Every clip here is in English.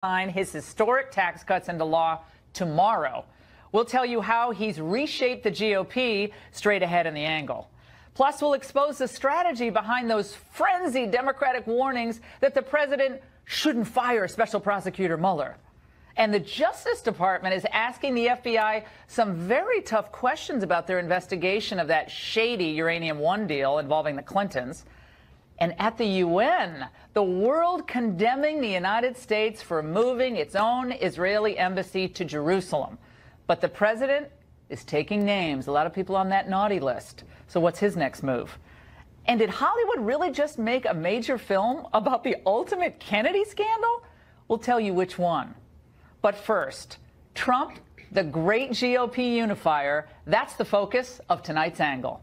sign his historic tax cuts into law tomorrow. We'll tell you how he's reshaped the GOP straight ahead in the angle. Plus, we'll expose the strategy behind those frenzied Democratic warnings that the president shouldn't fire Special Prosecutor Mueller. And the Justice Department is asking the FBI some very tough questions about their investigation of that shady Uranium One deal involving the Clintons. And at the UN, the world condemning the United States for moving its own Israeli embassy to Jerusalem. But the president is taking names, a lot of people on that naughty list. So what's his next move? And did Hollywood really just make a major film about the ultimate Kennedy scandal? We'll tell you which one. But first, Trump, the great GOP unifier, that's the focus of tonight's angle.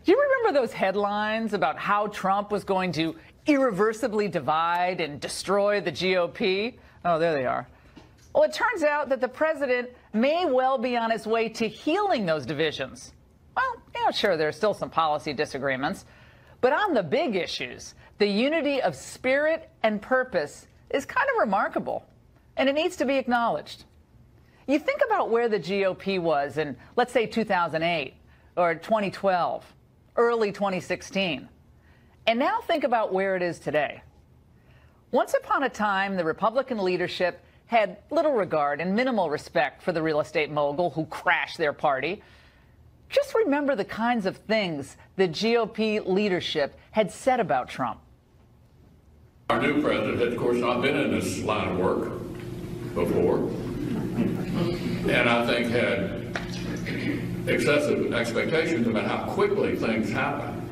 Do you remember those headlines about how Trump was going to irreversibly divide and destroy the GOP? Oh, there they are. Well, it turns out that the president may well be on his way to healing those divisions. Well, sure, there's still some policy disagreements. But on the big issues, the unity of spirit and purpose is kind of remarkable, and it needs to be acknowledged. You think about where the GOP was in, let's say, 2008 or 2012, early 2016, and now think about where it is today. Once upon a time, the Republican leadership had little regard and minimal respect for the real estate mogul who crashed their party. Just remember the kinds of things the GOP leadership had said about Trump. Our new president had, of course, not been in this line of work before, and I think had excessive expectations about how quickly things happen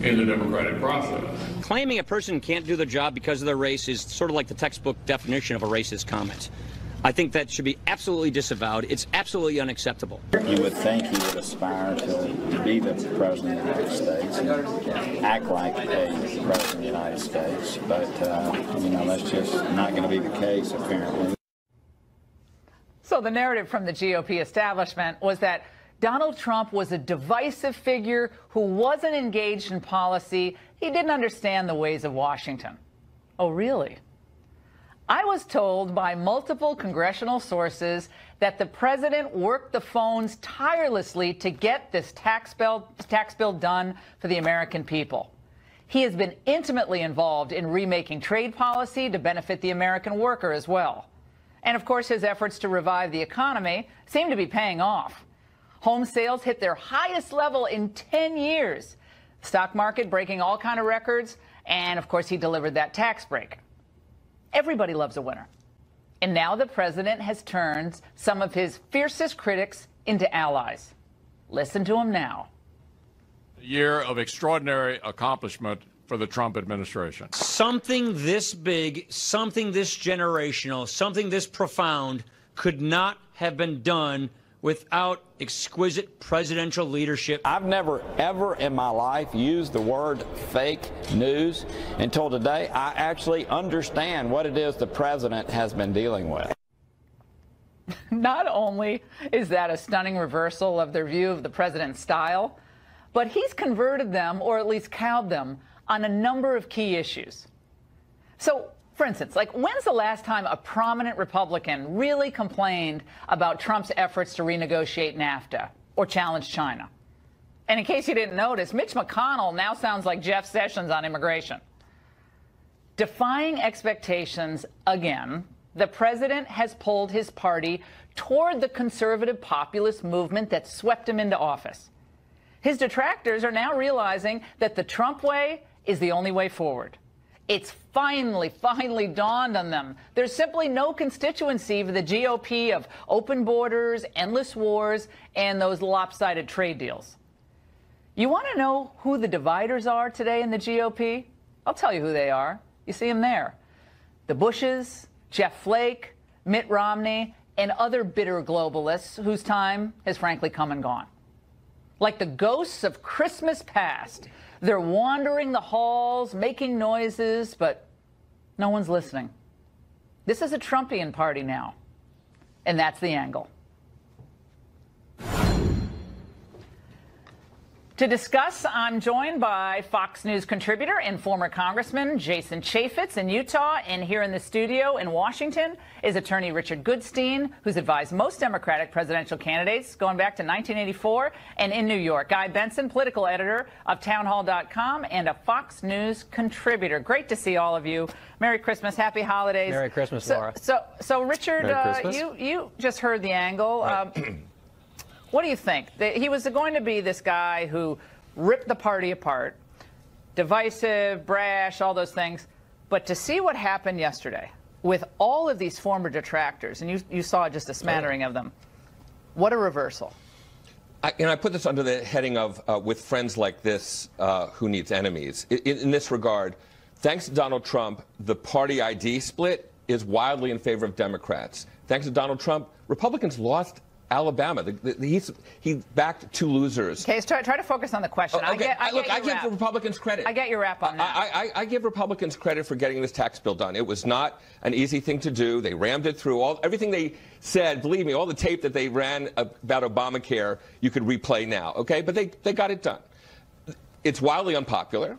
in the democratic process. Claiming a person can't do the job because of their race is sort of like the textbook definition of a racist comment. I think that should be absolutely disavowed. It's absolutely unacceptable. You would think he would aspire to be the president of the United States and act like a president of the United States, but that's just not going to be the case, apparently. So the narrative from the GOP establishment was that Donald Trump was a divisive figure who wasn't engaged in policy. He didn't understand the ways of Washington. Oh, really? I was told by multiple congressional sources that the president worked the phones tirelessly to get this tax bill done for the American people. He has been intimately involved in remaking trade policy to benefit the American worker as well. And of course, his efforts to revive the economy seem to be paying off. Home sales hit their highest level in 10 years. Stock market breaking all kinds of records. And of course, he delivered that tax break. Everybody loves a winner. And now the president has turned some of his fiercest critics into allies. Listen to him now. A year of extraordinary accomplishment for the Trump administration. Something this big, something this generational, something this profound could not have been done without exquisite presidential leadership. I've never, ever in my life used the word fake news until today. I actually understand what it is the president has been dealing with. Not only is that a stunning reversal of their view of the president's style, but he's converted them, or at least cowed them, on a number of key issues. So, for instance, when's the last time a prominent Republican really complained about Trump's efforts to renegotiate NAFTA or challenge China? And in case you didn't notice, Mitch McConnell now sounds like Jeff Sessions on immigration. Defying expectations again, the president has pulled his party toward the conservative populist movement that swept him into office. His detractors are now realizing that the Trump way is the only way forward. It's finally dawned on them. There's simply no constituency for the GOP of open borders, endless wars, and those lopsided trade deals. You want to know who the dividers are today in the GOP? I'll tell you who they are. You see them there. The Bushes, Jeff Flake, Mitt Romney, and other bitter globalists whose time has frankly come and gone. Like the ghosts of Christmas past, they're wandering the halls, making noises, but no one's listening. This is a Trumpian party now, and that's the angle. To discuss, I'm joined by Fox News contributor and former Congressman Jason Chaffetz in Utah, and here in the studio in Washington is attorney Richard Goodstein, who's advised most Democratic presidential candidates going back to 1984, and in New York, Guy Benson, political editor of townhall.com and a Fox News contributor. Great to see all of you. Merry Christmas, happy holidays. Merry Christmas, Laura. So Richard, you just heard the angle. Right. What do you think? He was going to be this guy who ripped the party apart, divisive, brash, all those things. But to see what happened yesterday with all of these former detractors, and you saw just a smattering of them, what a reversal. I put this under the heading of with friends like this, who needs enemies? In this regard, thanks to Donald Trump, the party ID split is wildly in favor of Democrats. Thanks to Donald Trump, Republicans lost Alabama. He backed two losers. Okay, try to focus on the question. Okay. I give the Republicans credit. I get your wrap on that. I give Republicans credit for getting this tax bill done. It was not an easy thing to do. They rammed it through. Everything they said, believe me, all the tape that they ran about Obamacare, you could replay now. Okay, but they got it done. It's wildly unpopular.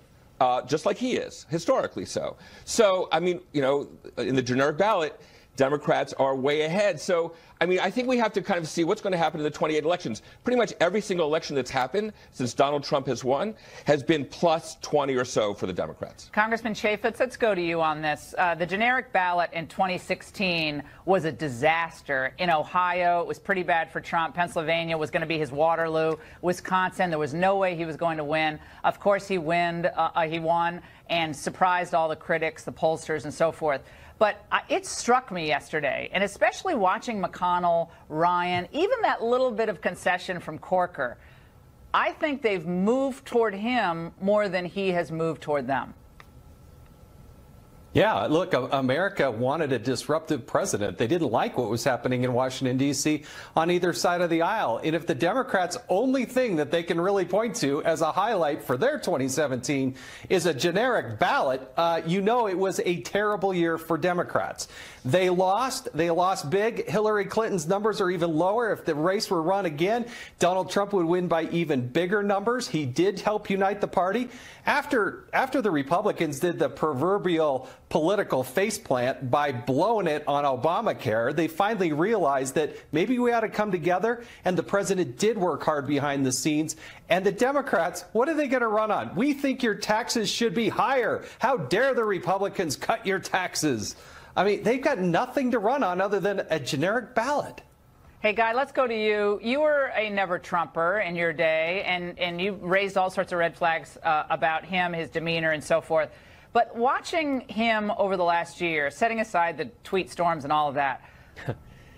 Just like he is, historically so. So, I mean, you know, in the generic ballot, Democrats are way ahead. So, I mean, I think we have to kind of see what's going to happen in the 28 elections. Pretty much every single election that's happened since Donald Trump has won has been plus 20 or so for the Democrats. Congressman Chaffetz, let's go to you on this. The generic ballot in 2016 was a disaster. In Ohio, it was pretty bad for Trump. Pennsylvania was going to be his Waterloo. Wisconsin, there was no way he was going to win. Of course, he won and surprised all the critics, the pollsters, and so forth. But it struck me yesterday, and especially watching McConnell, Ryan, even that little bit of concession from Corker, I think they've moved toward him more than he has moved toward them. Yeah, look, America wanted a disruptive president. They didn't like what was happening in Washington, D.C. on either side of the aisle. And if the Democrats' only thing that they can really point to as a highlight for their 2017 is a generic ballot, you know it was a terrible year for Democrats. They lost big. Hillary Clinton's numbers are even lower. If the race were run again, Donald Trump would win by even bigger numbers. He did help unite the party. After the Republicans did the proverbial political faceplant by blowing it on Obamacare, they finally realized that maybe we ought to come together, and the president did work hard behind the scenes. And the Democrats, what are they going to run on? We think your taxes should be higher. How dare the Republicans cut your taxes? I mean, they've got nothing to run on other than a generic ballot. Hey, Guy, let's go to you. You were a never-Trumper in your day, and you raised all sorts of red flags about him, his demeanor, and so forth. But watching him over the last year, setting aside the tweet storms and all of that,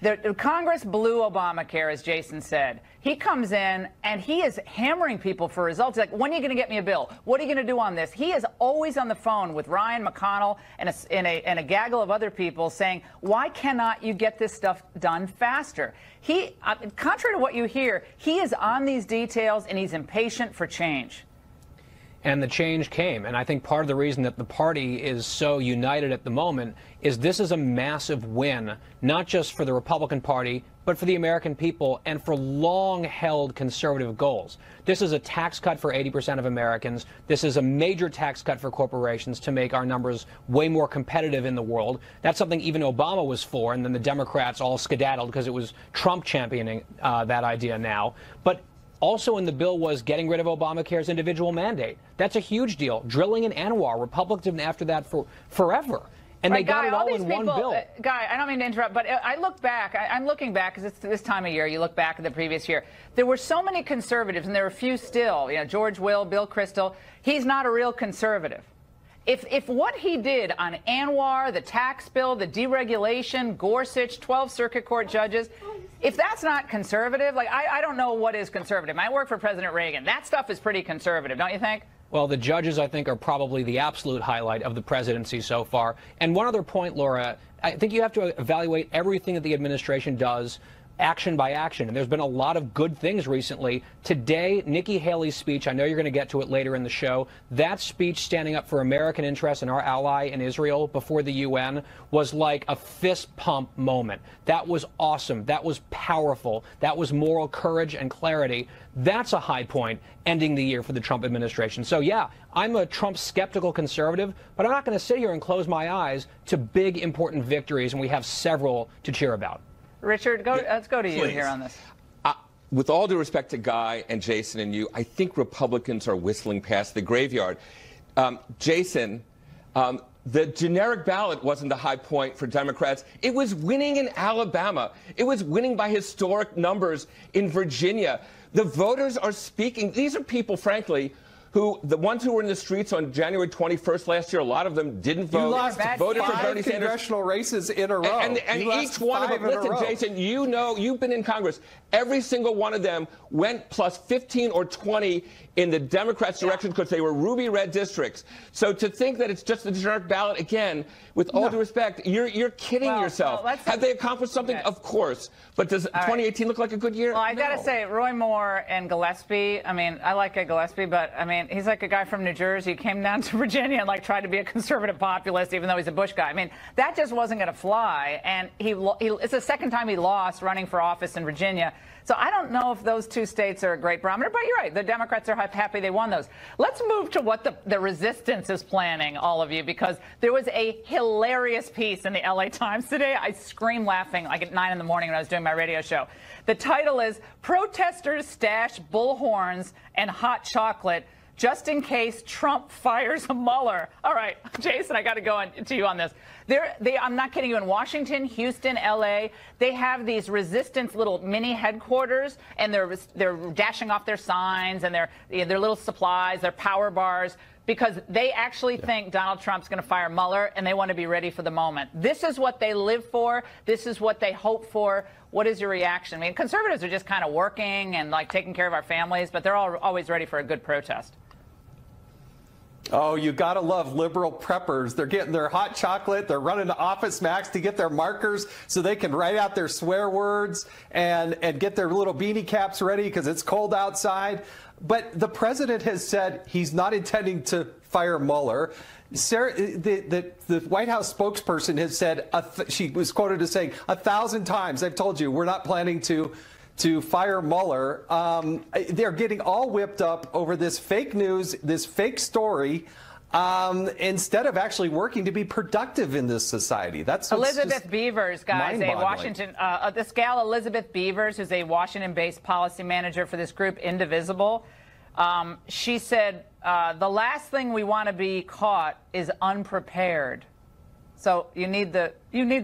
the Congress blew Obamacare, as Jason said. He comes in, and he is hammering people for results. He's like, when are you going to get me a bill? What are you going to do on this? He is always on the phone with Ryan McConnell and a gaggle of other people saying, why cannot you get this stuff done faster? He, contrary to what you hear, he is on these details, and he's impatient for change. And the change came. And I think part of the reason that the party is so united at the moment is this is a massive win, not just for the Republican Party, but for the American people and for long-held conservative goals. This is a tax cut for 80% of Americans. This is a major tax cut for corporations to make our numbers way more competitive in the world. That's something even Obama was for, and then the Democrats all skedaddled because it was Trump championing that idea now. But also in the bill was getting rid of Obamacare's individual mandate. That's a huge deal. Drilling in Anwar, Republicans have been after that for forever. And right, they got Guy, it all in one bill. Guy, I don't mean to interrupt, but I look back. I'm looking back because it's this time of year. You look back at the previous year. There were so many conservatives, and there are a few still. You know, George Will, Bill Kristol. He's not a real conservative. If what he did on Anwar, the tax bill, the deregulation, Gorsuch, 12 Circuit Court judges, if that's not conservative, like I don't know what is conservative. I worked for President Reagan. That stuff is pretty conservative, don't you think? Well, the judges, I think, are probably the absolute highlight of the presidency so far. And one other point, Laura, I think you have to evaluate everything that the administration does action by action. And there's been a lot of good things recently. Today, Nikki Haley's speech, I know you're going to get to it later in the show, that speech standing up for American interests and our ally in Israel before the UN was like a fist pump moment. That was awesome. That was powerful. That was moral courage and clarity. That's a high point ending the year for the Trump administration. So, yeah, I'm a Trump skeptical conservative, but I'm not going to sit here and close my eyes to big, important victories, and we have several to cheer about. Richard, let's go to you here on this. With all due respect to Guy and Jason and you, I think Republicans are whistling past the graveyard. Jason, the generic ballot wasn't the high point for Democrats. It was winning in Alabama. It was winning by historic numbers in Virginia. The voters are speaking. These are people, frankly, who, the ones who were in the streets on January 21st last year, a lot of them didn't vote. You lost voted for Bernie 5 Sanders. Congressional races in a row. And each one of them, listen, Jason, you know, you've been in Congress. Every single one of them went plus 15 or 20 in the Democrats' direction because they were ruby red districts. So to think that it's just the generic ballot, again, with all due respect, you're kidding yourself. Have they accomplished something? Of course. But does 2018 look like a good year? Well, I got to say, Roy Moore and Gillespie, I mean, I like Gillespie, but, I mean, he's like a guy from New Jersey who came down to Virginia and, like, tried to be a conservative populist, even though he's a Bush guy. I mean, that just wasn't going to fly. And it's the second time he lost running for office in Virginia. So I don't know if those two states are a great barometer, but you're right. The Democrats are happy they won those. Let's move to what the resistance is planning, all of you, because there was a hilarious piece in the LA Times today. I screamed laughing like at 9 in the morning when I was doing my radio show. The title is "Protesters Stash Bullhorns and Hot Chocolate just in case Trump fires Mueller." All right, Jason, I got to go to you on this. I'm not kidding you. In Washington, Houston, L.A., they have these resistance little mini headquarters, and they're dashing off their signs and their little supplies, their power bars, because they actually think Donald Trump's going to fire Mueller, and they want to be ready for the moment. This is what they live for. This is what they hope for. What is your reaction? I mean, conservatives are just kind of working and like taking care of our families, but they're always ready for a good protest. Oh, you gotta love liberal preppers. They're getting their hot chocolate. They're running to Office Max to get their markers so they can write out their swear words and get their little beanie caps ready because it's cold outside. But the president has said he's not intending to fire Mueller. The White House spokesperson has said, she was quoted as saying, 1,000 times, I've told you, we're not planning to fire Mueller. They're getting all whipped up over this fake news, this fake story, instead of actually working to be productive in this society. That's Elizabeth Beavers, guys, a Washington, this gal Elizabeth Beavers, who's a Washington-based policy manager for this group, Indivisible. She said, the last thing we want to be caught is unprepared. So you need the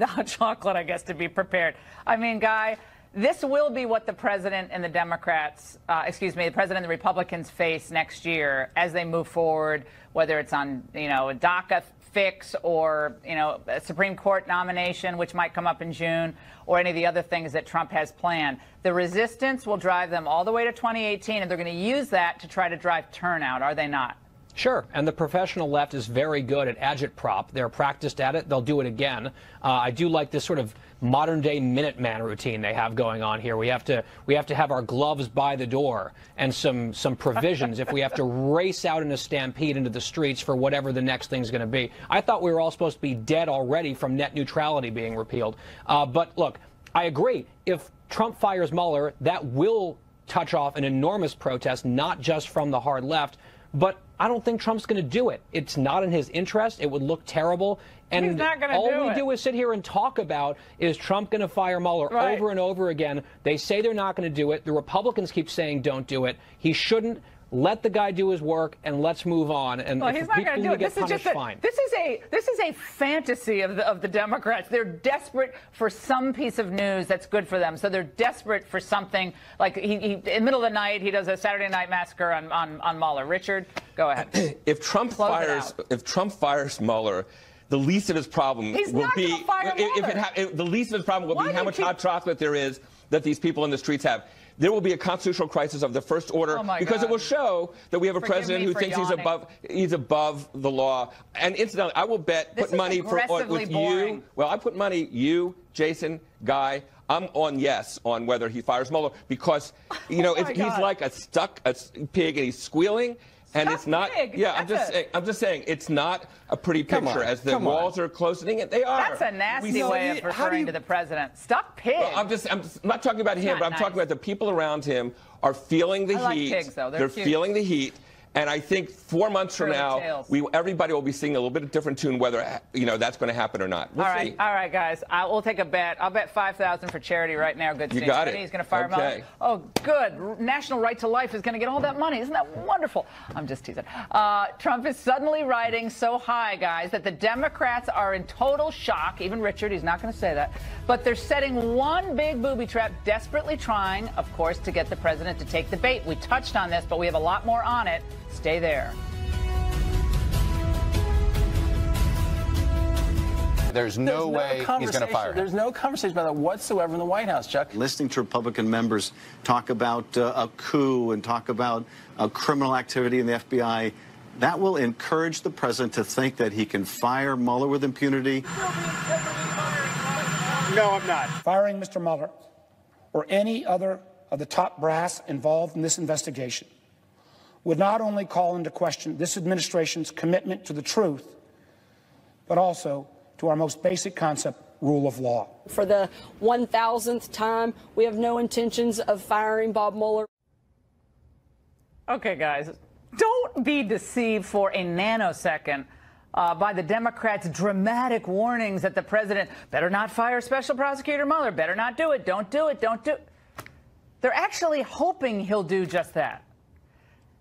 hot chocolate, I guess, to be prepared. I mean, Guy, this will be what the president and the Democrats, the president and the Republicans face next year as they move forward, whether it's on, a DACA fix or, a Supreme Court nomination, which might come up in June, or any of the other things that Trump has planned. The resistance will drive them all the way to 2018, and they're going to use that to try to drive turnout, are they not? Sure, and the professional left is very good at agitprop. They're practiced at it. They'll do it again. I do like this sort of modern-day Minuteman routine they have going on here. We have to have our gloves by the door and some provisions if we have to race out in a stampede into the streets for whatever the next thing's going to be. I thought we were all supposed to be dead already from net neutrality being repealed. But look, I agree. If Trump fires Mueller, that will touch off an enormous protest, not just from the hard left, but I don't think Trump's going to do it. It's not in his interest. It would look terrible. And he's not gonna all we do is sit here and talk about is Trump going to fire Mueller over and over again. They say they're not going to do it. The Republicans keep saying don't do it. He shouldn't. Let the guy do his work, and let's move on. And well, he's not going to do it. This is just fine. This is a fantasy of the Democrats. They're desperate for some piece of news that's good for them. So they're desperate for something like he in the middle of the night he does a Saturday Night Massacre on Mueller. Richard, go ahead. If Trump fires Mueller, the least of his problem will be the least of his problem will be how much hot chocolate there is that these people in the streets have. there will be a constitutional crisis of the first order because it will show that we have a president who thinks he's above the law. And incidentally, I will put money with you. Well, I put money, you, Jason, Guy. I'm on yes on whether he fires Mueller because, you know, he's like a stuck pig and he's squealing. And it's not. Pig. Yeah, I'm just saying it's not a pretty picture as the walls are closing. They are. That's a nasty way of referring to the president. Stuck pig. Well, I'm not talking about him, but I'm talking about the people around him are feeling the heat. Like pigs, though. They're feeling the heat. And I think 4 months from now, everybody will be singing a little bit of different tune, whether that's going to happen or not. We'll see. All right, guys. We'll take a bet. I'll bet $5,000 for charity right now. Good. You got it. He's going to fire Mueller. Oh, good. National Right to Life is going to get all that money. Isn't that wonderful? I'm just teasing. Trump is suddenly riding so high, guys, that the Democrats are in total shock. Even Richard, he's not going to say that. But they're setting one big booby trap, desperately trying, of course, to get the president to take the bait. We touched on this, but we have a lot more on it. Stay there. There's no way he's going to fire him. There's no conversation about that whatsoever in the White House, Chuck. Listening to Republican members talk about a coup and talk about criminal activity in the FBI, that will encourage the president to think that he can fire Mueller with impunity. No, I'm not. Firing Mr. Mueller or any other of the top brass involved in this investigation would not only call into question this administration's commitment to the truth, but also to our most basic concept, rule of law. For the 1,000th time, we have no intentions of firing Bob Mueller. Okay, guys, don't be deceived for a nanosecond by the Democrats' dramatic warnings that the president better not fire Special Prosecutor Mueller, better not do it, don't do it, don't do it. They're actually hoping he'll do just that.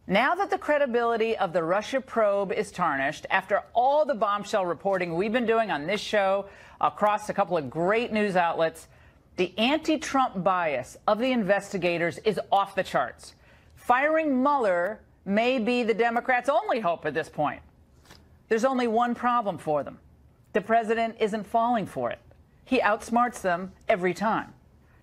Now that the credibility of the Russia probe is tarnished, after all the bombshell reporting we've been doing on this show across a couple of great news outlets, the anti-Trump bias of the investigators is off the charts. Firing Mueller may be the Democrats' only hope at this point. There's only one problem for them. The president isn't falling for it. He outsmarts them every time.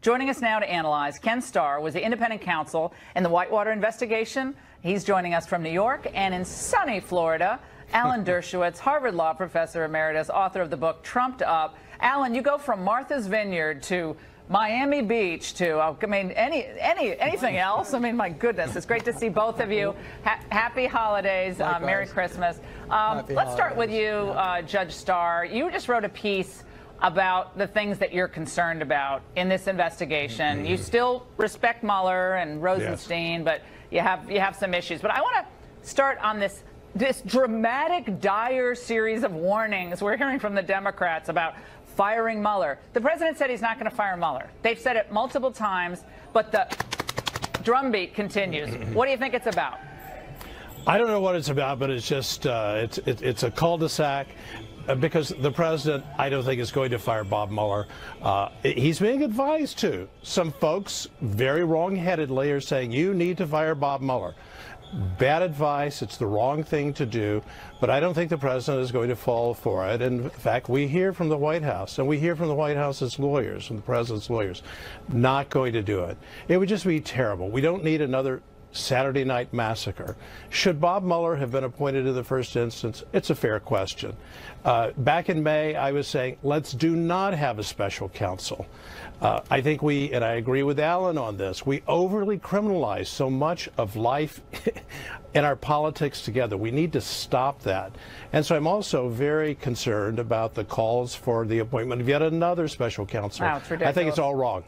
Joining us now to analyze, Ken Starr was the independent counsel in the Whitewater investigation. He's joining us from New York, and in sunny Florida, Alan Dershowitz, Harvard Law professor emeritus, author of the book Trumped Up. Alan, you go from Martha's Vineyard to Miami Beach to, I mean, anything else. I mean, my goodness, it's great to see both of you. Happy holidays, Merry Christmas. Let's start with you, Judge Starr. You just wrote a piece about the things that you're concerned about in this investigation. You still respect Mueller and Rosenstein, but you have some issues. But I want to start on this dramatic, dire series of warnings we're hearing from the Democrats about firing Mueller. The president said he's not going to fire Mueller. They've said it multiple times, but the drumbeat continues. What do you think it's about? I don't know what it's about, but it's just it's a cul-de-sac. Because the president, I don't think, is going to fire Bob Mueller. He's being advised to. Some folks, very wrong-headedly, are saying, you need to fire Bob Mueller. Bad advice. It's the wrong thing to do. But I don't think the president is going to fall for it. In fact, we hear from the White House, and we hear from the White House's lawyers, from the president's lawyers, not going to do it. It would just be terrible. We don't need another Saturday night massacre. Should Bob Mueller have been appointed in the first instance? It's a fair question. Back in May, I was saying, let's do not have a special counsel. I think and I agree with Alan on this, we overly criminalize so much of life in our politics together. We need to stop that. And so I'm also very concerned about the calls for the appointment of yet another special counsel. Wow, it's ridiculous. I think it's all wrong.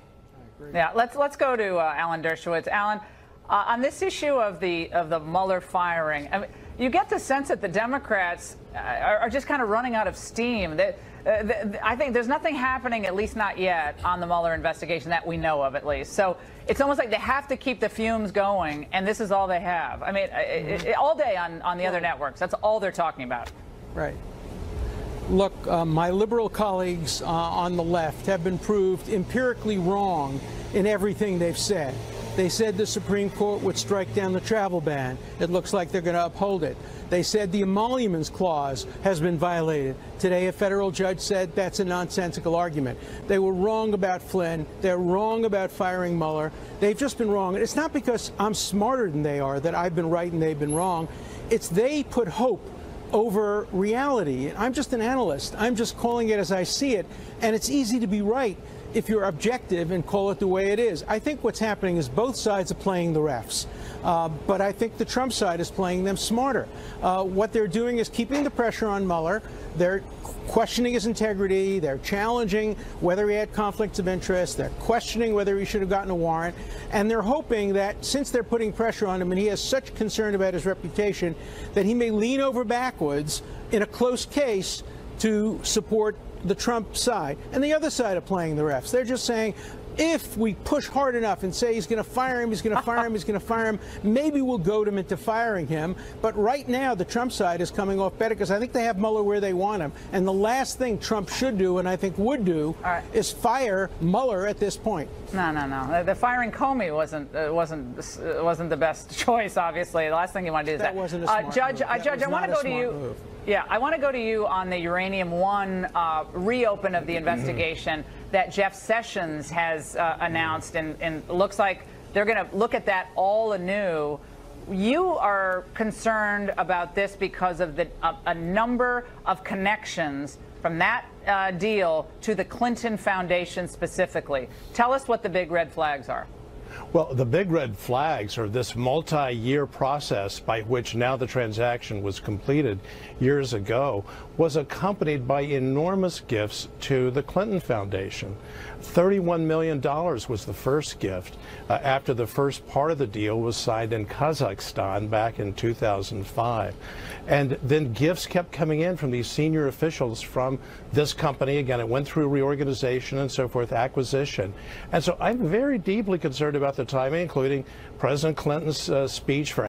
Yeah, let's go to Alan Dershowitz. Alan, on this issue of the Mueller firing, I mean, you get the sense that the Democrats are just kind of running out of steam. I think there's nothing happening, at least not yet, on the Mueller investigation that we know of, at least. So it's almost like they have to keep the fumes going, and this is all they have. I mean, all day on the other networks, that's all they're talking about. Right. Look, my liberal colleagues on the left have been proved empirically wrong in everything they've said. They said the Supreme Court would strike down the travel ban. It looks like they're going to uphold it. They said the emoluments clause has been violated. Today, a federal judge said that's a nonsensical argument. They were wrong about Flynn. They're wrong about firing Mueller. They've just been wrong. And it's not because I'm smarter than they are that I've been right and they've been wrong. It's they put hope over reality. I'm just an analyst. I'm just calling it as I see it. And it's easy to be right if you're objective and call it the way it is. I think what's happening is both sides are playing the refs. But I think the Trump side is playing them smarter. What they're doing is keeping the pressure on Mueller. They're questioning his integrity. They're challenging whether he had conflicts of interest. They're questioning whether he should have gotten a warrant. And they're hoping that since they're putting pressure on him and he has such concern about his reputation, that he may lean over backwards in a close case to support the Trump side. And the other side are playing the refs. They're just saying, if we push hard enough and say he's going to fire him, he's going to fire him, he's going to fire him, maybe we'll goad him into firing him. But right now, the Trump side is coming off better because I think they have Mueller where they want him. And the last thing Trump should do, and I think would do, is fire Mueller at this point. No. The firing Comey wasn't the best choice. Obviously, the last thing you want to do is that. Wasn't a smart Judge, move. Judge, I want to go to you. Move. Yeah, I want to go to you on the Uranium One reopen of the investigation that Jeff Sessions has announced, and looks like they're going to look at that all anew. You are concerned about this because of a number of connections from that deal to the Clinton Foundation specifically. Tell us what the big red flags are. Well, the big red flags are this multi-year process by which now the transaction was completed years ago was accompanied by enormous gifts to the Clinton Foundation. $31 million was the first gift after the first part of the deal was signed in Kazakhstan back in 2005. And then gifts kept coming in from these senior officials from this company. Again, it went through reorganization and so forth, acquisition. And so I'm very deeply concerned about the timing, including President Clinton's speech for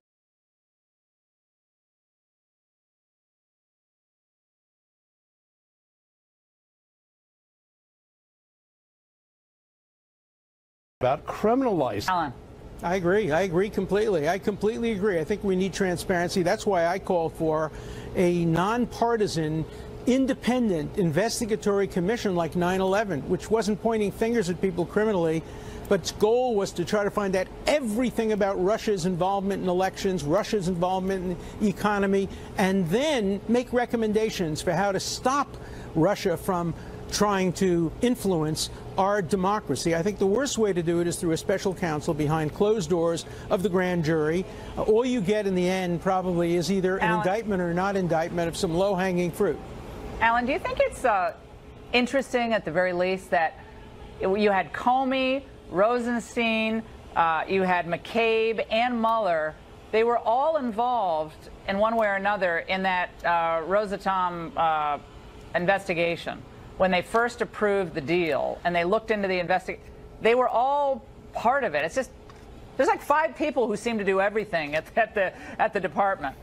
about criminalizing. Alan. I agree. I agree completely. I completely agree. I think we need transparency. That's why I called for a nonpartisan, independent investigatory commission like 9/11, which wasn't pointing fingers at people criminally, but its goal was to try to find out everything about Russia's involvement in elections, Russia's involvement in the economy, and then make recommendations for how to stop Russia from trying to influence our democracy. I think the worst way to do it is through a special counsel behind closed doors of the grand jury. All you get in the end probably is either an indictment or not indictment of some low-hanging fruit. Alan, do you think it's interesting at the very least that you had Comey, Rosenstein, you had McCabe and Mueller? They were all involved in one way or another in that Rosatom investigation. When they first approved the deal and they looked into the investigation, they were all part of it. It's just, there's like 5 people who seem to do everything at the department.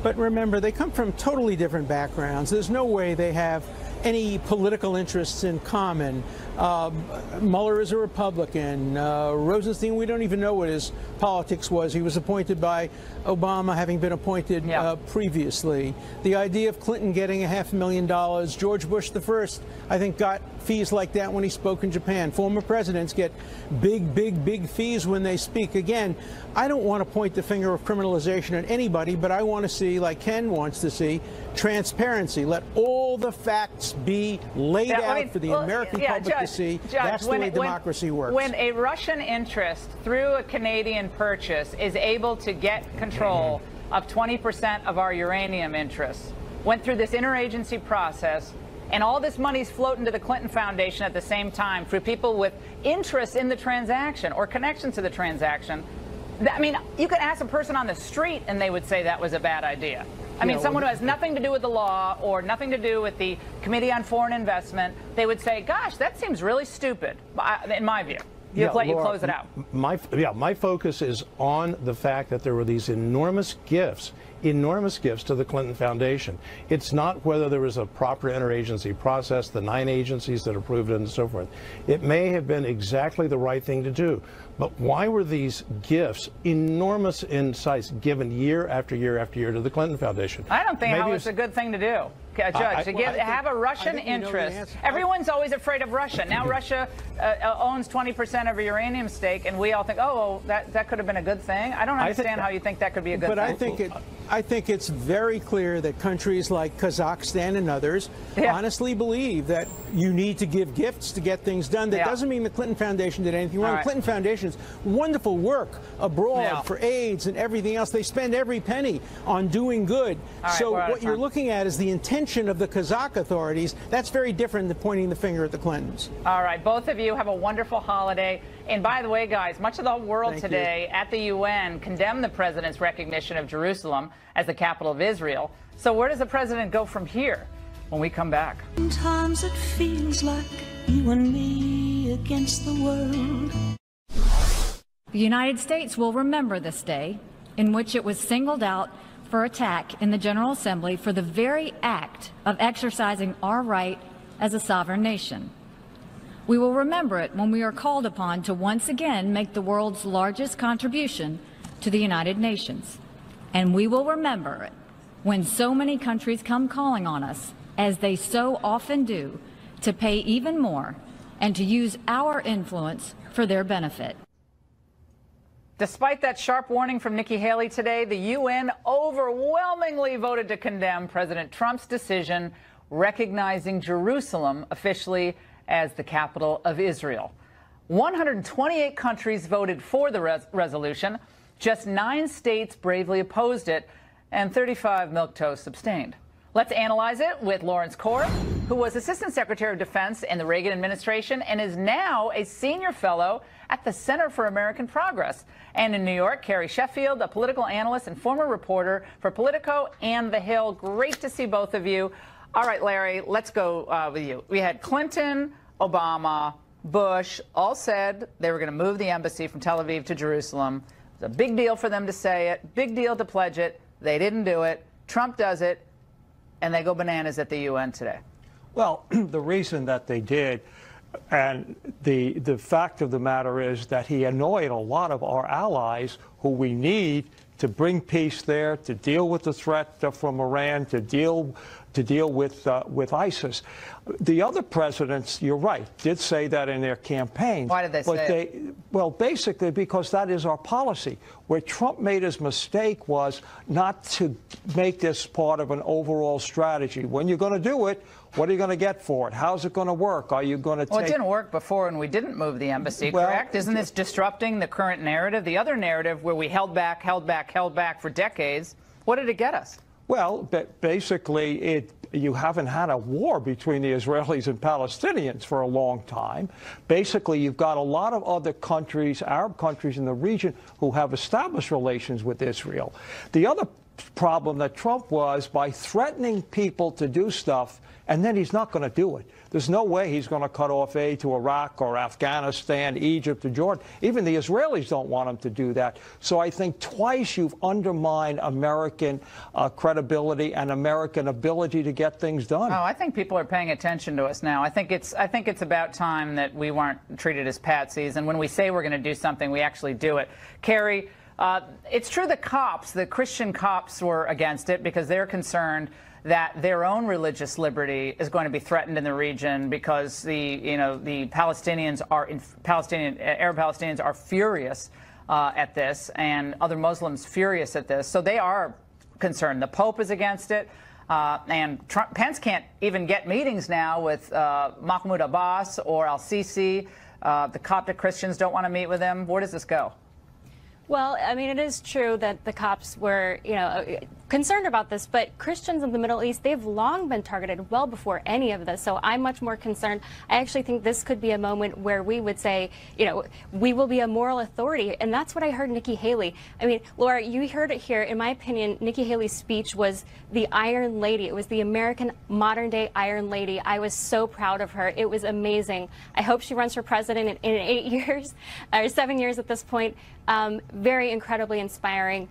But remember, they come from totally different backgrounds. There's no way they have any political interests in common. Mueller is a Republican. Rosenstein, we don't even know what his politics was. He was appointed by Obama, having been appointed previously. The idea of Clinton getting $500,000, George Bush I, I think, got fees like that when he spoke in Japan. Former presidents get big fees when they speak. Again, I don't want to point the finger of criminalization at anybody, but I want to see, like Ken wants to see, transparency. Let all the facts be laid out for the American public to see. That's the way democracy works. When a Russian interest, through a Canadian purchase, is able to get control of 20% of our uranium interests, went through this interagency process, and all this money's floating to the Clinton Foundation at the same time through people with interest in the transaction or connections to the transaction. I mean, you could ask a person on the street and they would say that was a bad idea. I mean, someone who has nothing to do with the law or nothing to do with the Committee on Foreign Investment, they would say, gosh, that seems really stupid, in my view. Let you close it out. My focus is on the fact that there were these enormous gifts enormous gifts to the Clinton Foundation. It's not whether there was a proper interagency process, the 9 agencies that approved it and so forth. It may have been exactly the right thing to do, but why were these gifts, enormous in size, given year after year after year to the Clinton Foundation? I don't think it was a good thing to do. Judge, have a Russian interest. Everyone's always afraid of Russia. Now Russia owns 20% of a uranium stake, and we all think, oh, well, that could have been a good thing. I don't understand how you think that could be a good thing. But I think it's very clear that countries like Kazakhstan and others honestly believe that you need to give gifts to get things done. That doesn't mean the Clinton Foundation did anything wrong. The Clinton Foundation's wonderful work abroad for AIDS and everything else. They spend every penny on doing good. So what you're looking at is the intention of the Kazakh authorities. That's very different than pointing the finger at the Clintons. All right, both of you have a wonderful holiday. And by the way, guys, much of the world today at the UN condemned the president's recognition of Jerusalem as the capital of Israel. So where does the president go from here when we come back? Sometimes it feels like you and me against the world. The United States will remember this day in which it was singled out for attack in the General Assembly for the very act of exercising our right as a sovereign nation. We will remember it when we are called upon to once again make the world's largest contribution to the United Nations. And we will remember it when so many countries come calling on us, as they so often do, to pay even more and to use our influence for their benefit. Despite that sharp warning from Nikki Haley today, the UN overwhelmingly voted to condemn President Trump's decision recognizing Jerusalem officially as the capital of Israel. 128 countries voted for the resolution. Just 9 states bravely opposed it, and 35 milquetoast abstained. Let's analyze it with Lawrence Korb, who was Assistant Secretary of Defense in the Reagan administration and is now a senior fellow at the Center for American Progress. And in New York, Carrie Sheffield, a political analyst and former reporter for Politico and The Hill. Great to see both of you. All right, Larry, let's go with you. We had Clinton, Obama, Bush all said they were going to move the embassy from Tel Aviv to Jerusalem. It was a big deal for them to say it, big deal to pledge it. They didn't do it. Trump does it, and they go bananas at the UN today. Well, the reason that they did, and the fact of the matter is that he annoyed a lot of our allies who we need to bring peace there, to deal with the threat from Iran, to deal with ISIS. The other presidents, you're right, did say that in their campaigns. Why did they say it? Well, basically because that is our policy. Where Trump made his mistake was not to make this part of an overall strategy. When you're going to do it, what are you going to get for it? How's it going to work? Are you going to take... Well, it didn't work before when we didn't move the embassy, correct? Isn't this disrupting the current narrative? The other narrative where we held back for decades, what did it get us? Well, basically, you haven't had a war between the Israelis and Palestinians for a long time. Basically, you've got a lot of other countries, Arab countries in the region, who have established relations with Israel. The other problem that Trump was, by threatening people to do stuff, and then he's not going to do it. There's no way he's going to cut off aid to Iraq or Afghanistan, Egypt, or Jordan. Even the Israelis don't want him to do that. So I think twice you've undermined American credibility and American ability to get things done. Oh, I think people are paying attention to us now. I think it's about time that we weren't treated as patsies. And when we say we're going to do something, we actually do it. Carrie, it's true the Christian cops were against it because they're concerned that their own religious liberty is going to be threatened in the region because the Palestinians are Arab Palestinians are furious at this, and other Muslims furious at this. So they are concerned. The Pope is against it, and Pence can't even get meetings now with Mahmoud Abbas or al-Sisi. The Coptic Christians don't want to meet with him. Where does this go? Well, I mean, it is true that the cops were, concerned about this, but Christians in the Middle East, they've long been targeted well before any of this. So I'm much more concerned. I actually think this could be a moment where we would say, we will be a moral authority. And that's what I heard Nikki Haley. I mean, Laura, you heard it here. In my opinion, Nikki Haley's speech was the Iron Lady. It was the American modern day Iron Lady. I was so proud of her. It was amazing. I hope she runs for president in 8 years or 7 years at this point. Very incredibly inspiring.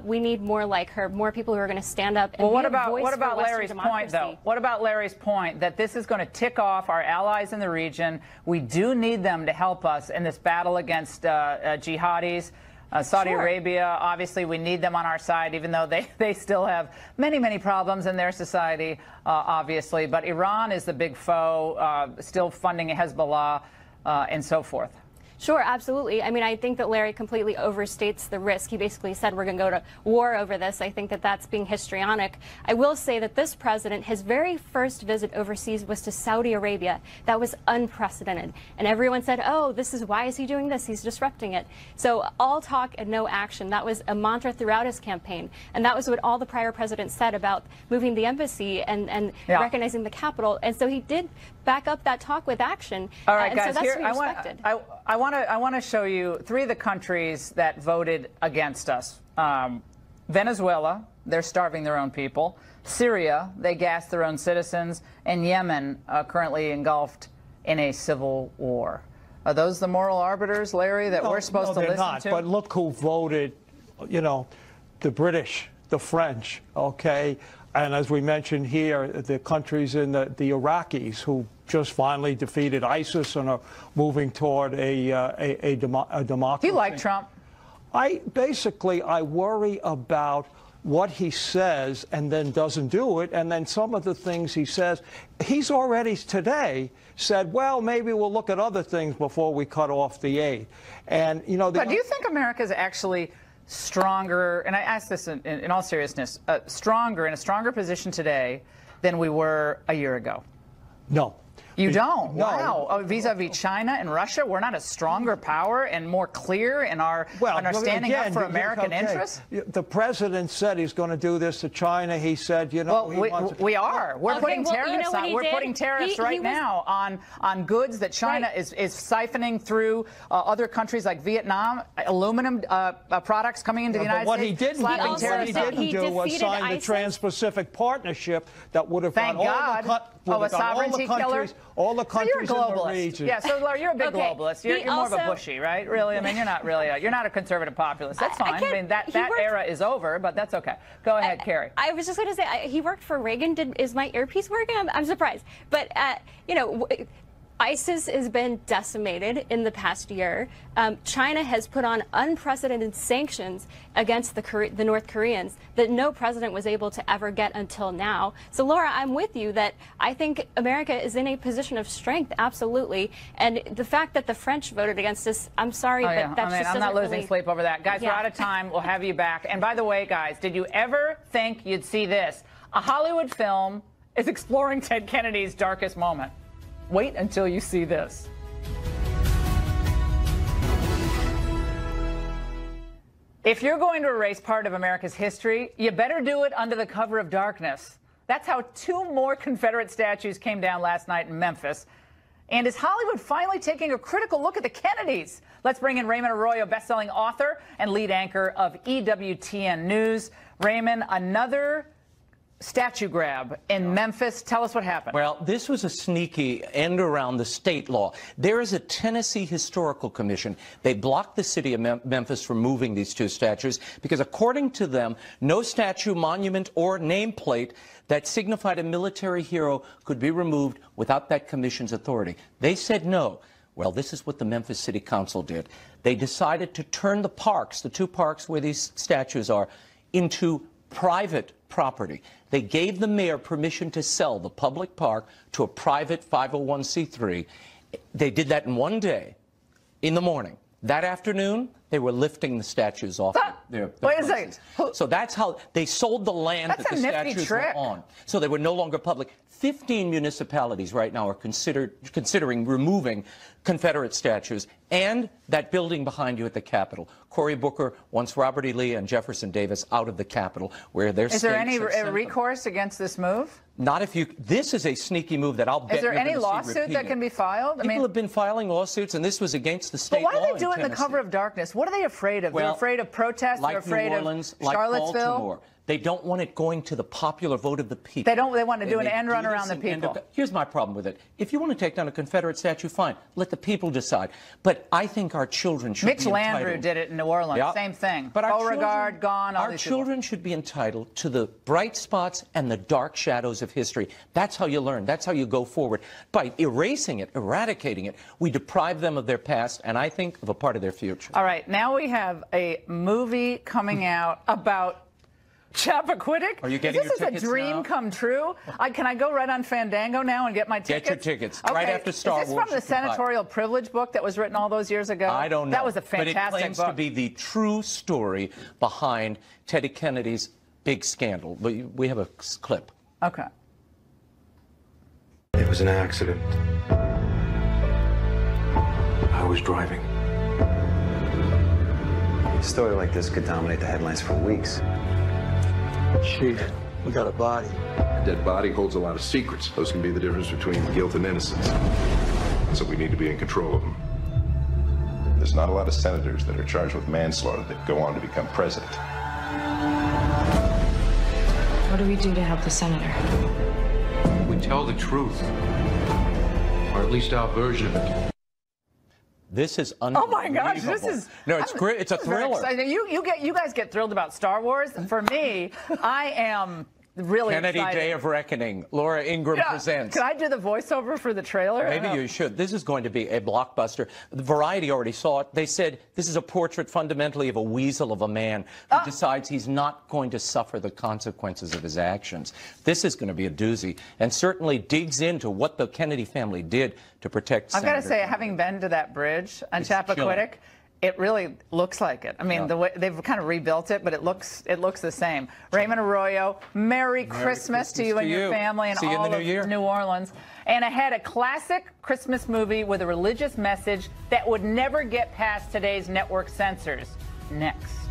We need more like her, more people who are going to stand up and well, be a voice what about for Western Larry's democracy. point, though? What about Larry's point that this is going to tick off our allies in the region? We do need them to help us in this battle against jihadis. Saudi Arabia, obviously, we need them on our side, even though they still have many, many problems in their society, obviously. But Iran is the big foe, still funding Hezbollah and so forth. Sure, absolutely. I mean, I think that Larry completely overstates the risk. He basically said we're going to go to war over this. I think that that's being histrionic. I will say that this president, his very first visit overseas was to Saudi Arabia. That was unprecedented. And everyone said, oh, why is he doing this? He's disrupting it. So all talk and no action. That was a mantra throughout his campaign. And that was what all the prior presidents said about moving the embassy and recognizing the capital. And so he did back up that talk with action. All right, guys, so that's here, to be respected. I want to show you three of the countries that voted against us. Venezuela, they're starving their own people. Syria, they gassed their own citizens. And Yemen, currently engulfed in a civil war. Are those the moral arbiters, Larry, that we're supposed to listen not, to? But look who voted, you know, the British, the French, okay? And as we mentioned here, the countries in the Iraqis who just finally defeated ISIS and are moving toward a democracy. Do you like Trump? I worry about what he says and then doesn't do it, and then some of the things he says. He's already today said, well, maybe we'll look at other things before we cut off the aid. And, you know, but do you think America's actually stronger, and I ask this in all seriousness, in a stronger position today than we were a year ago? No. You don't? No. Wow. Vis-a-vis China and Russia, we're not a stronger power and more clear in our standing up for American interests? The president said he's going to do this to China. He said, you know, we are. We're putting tariffs on. We're putting tariffs right now on goods that China is siphoning through other countries like Vietnam, aluminum products coming into the United States. What he didn't do was sign the Trans-Pacific Partnership that would have Thank God. A sovereignty killer? All the countries so you're a globalist. in the region. Yeah, so Laura, you're a big globalist. You're more of a Bushy, right? Really? I mean, you're not really you're not a conservative populist. That's fine. I mean, that era is over, but that's okay. Go ahead, Carrie. I was just going to say, he worked for Reagan. Is my earpiece working? I'm surprised. But, you know, ISIS has been decimated in the past year. China has put on unprecedented sanctions against the North Koreans that no president was able to ever get until now. So, Laura, I'm with you that I think America is in a position of strength, absolutely. And the fact that the French voted against us, I'm sorry, but that's just I'm not losing sleep over that. Guys, we're out of time. We'll have you back. And by the way, guys, did you ever think you'd see this? A Hollywood film is exploring Ted Kennedy's darkest moment. Wait until you see this. If you're going to erase part of America's history, you better do it under the cover of darkness. That's how 2 more Confederate statues came down last night in Memphis. And is Hollywood finally taking a critical look at the Kennedys? Let's bring in Raymond Arroyo, best-selling author and lead anchor of EWTN News. Raymond, another statue grab in Memphis. Tell us what happened. Well, this was a sneaky end around the state law. There is a Tennessee Historical Commission. They blocked the city of Memphis from moving these 2 statues because, according to them, no statue, monument, or nameplate that signified a military hero could be removed without that commission's authority. They said no. Well, this is what the Memphis City Council did. They decided to turn the parks, the 2 parks where these statues are, into private property. They gave the mayor permission to sell the public park to a private 501c3. They did that in one day, in the morning. That afternoon, they were lifting the statues off their Wait a second. So that's how they sold the land that the statues were on. So they were no longer public. 15 municipalities right now are considering removing Confederate statues and that building behind you at the Capitol. Cory Booker wants Robert E. Lee and Jefferson Davis out of the Capitol, where their Is there any recourse against this move? Not if you. This is a sneaky move that I'll bet. Is there any lawsuit that can be filed? People have been filing lawsuits, and this was against the state law. But why do they do it in the cover of darkness? What are they afraid of? Well, they're afraid of protests. Like they're afraid New Orleans, of Charlottesville. Like Baltimore. They don't want it going to the popular vote of the people. They want to do an end run around the people. Here's my problem with it. If you want to take down a Confederate statue, fine. Let the people decide. But I think our children should be entitled. Mitch Landrieu did it in New Orleans. Same thing. But Beauregard gone. Our children should be entitled to the bright spots and the dark shadows of history. That's how you learn. That's how you go forward. By erasing it, eradicating it, we deprive them of their past and I think of a part of their future. All right. Now we have a movie coming out about Chappaquiddick? Are you getting your tickets This is a dream come true. Can I go right on Fandango now and get my tickets? Get your tickets. Okay. Right after Star Wars. Is this from the senatorial privilege book that was written all those years ago? I don't know. That was a fantastic book. But it claims to be the true story behind Teddy Kennedy's big scandal. We have a clip. Okay. It was an accident. I was driving. A story like this could dominate the headlines for weeks. Chief, we got a body. A dead body holds a lot of secrets. Those can be the difference between guilt and innocence. So we need to be in control of them. There's not a lot of senators that are charged with manslaughter that go on to become president. What do we do to help the senator? We tell the truth. Or at least our version of it. This is unbelievable. Oh my gosh, this is it's great. It's a thriller. You guys get thrilled about Star Wars. For me, I am really Kennedy excited. Day of Reckoning. Laura Ingraham presents. Can I do the voiceover for the trailer? Maybe you should. This is going to be a blockbuster. The Variety already saw it. They said this is a portrait fundamentally of a weasel of a man who decides he's not going to suffer the consequences of his actions. This is going to be a doozy and certainly digs into what the Kennedy family did to protect I've got to say, Kennedy. having been to that bridge on Chappaquiddick, it really looks like it. I mean, the way they've kind of rebuilt it, but it looks the same. Raymond Arroyo, Merry Christmas to you and your family and all of New Orleans. And ahead, a classic Christmas movie with a religious message that would never get past today's network censors. Next.